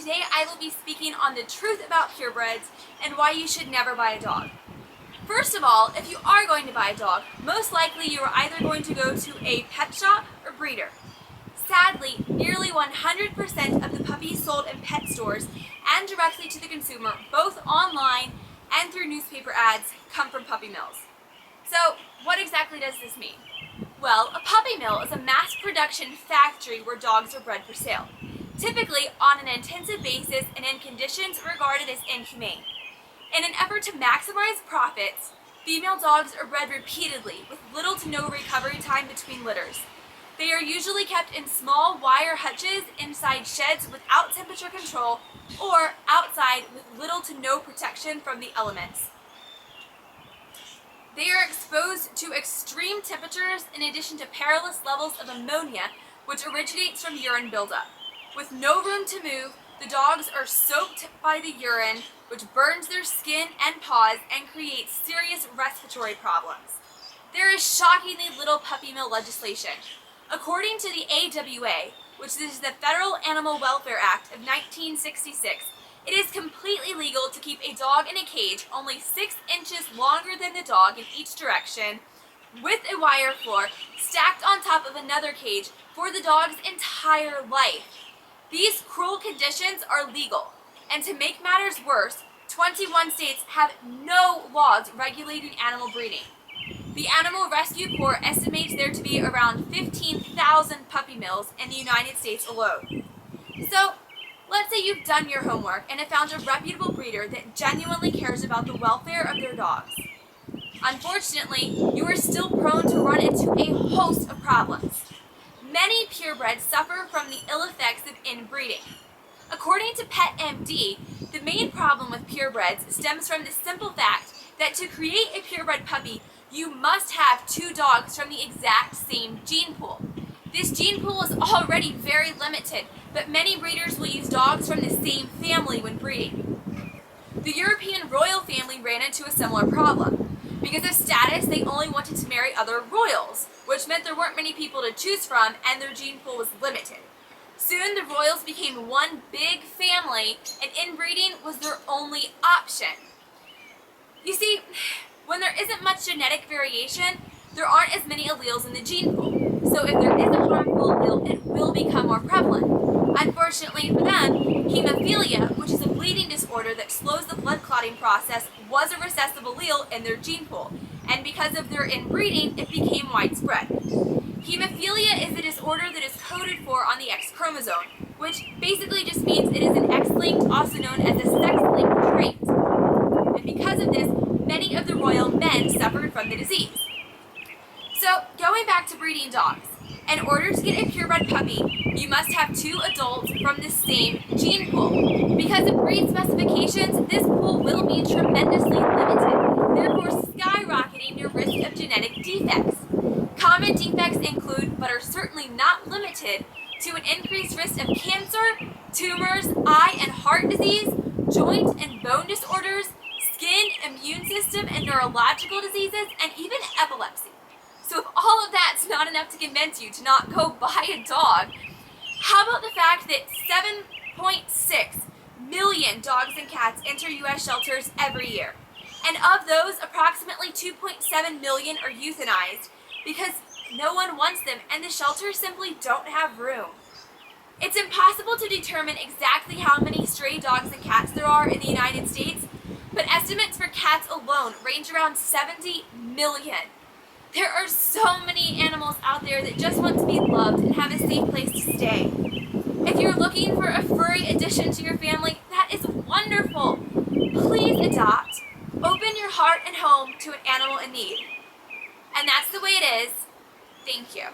today I will be speaking on the truth about purebreds and why you should never buy a dog. First of all, if you are going to buy a dog, most likely you are either going to go to a pet shop or breeder. Sadly, nearly 100% of the puppies sold in pet stores and directly to the consumer, both online and through newspaper ads, come from puppy mills. So, what exactly does this mean? Well, a puppy mill is a mass production factory where dogs are bred for sale, typically on an intensive basis and in conditions regarded as inhumane. In an effort to maximize profits, female dogs are bred repeatedly with little to no recovery time between litters. They are usually kept in small wire hutches inside sheds without temperature control or outside with little to no protection from the elements. They are exposed to extreme temperatures in addition to perilous levels of ammonia, which originates from urine buildup. With no room to move, the dogs are soaked by the urine, which burns their skin and paws and creates serious respiratory problems. There is shockingly little puppy mill legislation. According to the AWA, which is the Federal Animal Welfare Act of 1966, it is completely legal to keep a dog in a cage only 6 inches longer than the dog in each direction, with a wire floor stacked on top of another cage for the dog's entire life. These cruel conditions are legal, and to make matters worse, 21 states have no laws regulating animal breeding. The Animal Rescue Corps estimates there to be around 15,000 puppy mills in the United States alone. So, let's say you've done your homework and have found a reputable breeder that genuinely cares about the welfare of their dogs. Unfortunately, you are still prone to run into a host of problems. Many purebreds suffer from the ill effects of inbreeding. According to PetMD, the main problem with purebreds stems from the simple fact that to create a purebred puppy, you must have 2 dogs from the exact same gene pool. This gene pool is already very limited, but many breeders will use dogs from the same family when breeding. The European royal family ran into a similar problem. Because of status, they only wanted to marry other royals, which meant there weren't many people to choose from and their gene pool was limited. Soon the royals became one big family and inbreeding was their only option. You see, when there isn't much genetic variation, there aren't as many alleles in the gene pool. So if there is a harmful allele, it will become more prevalent. Unfortunately for them, hemophilia, which is a bleeding disorder that slows the blood clotting process, was a recessive allele in their gene pool, and because of their inbreeding, it became widespread. Hemophilia is a disorder that is coded for on the X chromosome, which basically just means it is an X-linked, also known as a sex-linked trait. And because of this, many of the royal men suffered from the disease. So, going back to breeding dogs, in order to get a purebred puppy, you must have 2 adults from the same gene pool. Because of breed specifications, this pool will be tremendously limited, therefore skyrocketing your risk of genetic defects. Common defects include, but are certainly not limited to, an increased risk of cancer, tumors, eye and heart disease, joint and bone disorders, skin, immune system and neurological diseases, and even epilepsy. So if all of that's not enough to convince you to not go buy a dog, how about the fact that 7.6 million dogs and cats enter U.S. shelters every year? And of those, approximately 2.7 million are euthanized because no one wants them and the shelters simply don't have room. It's impossible to determine exactly how many stray dogs and cats there are in the United States, but estimates for cats alone range around 70 million. There are so many animals out there that just want to be loved and have a safe place to stay. If you're looking for a furry addition to your family, that is wonderful. Please adopt. Open your heart and home to an animal in need. And that's the way it is. Thank you.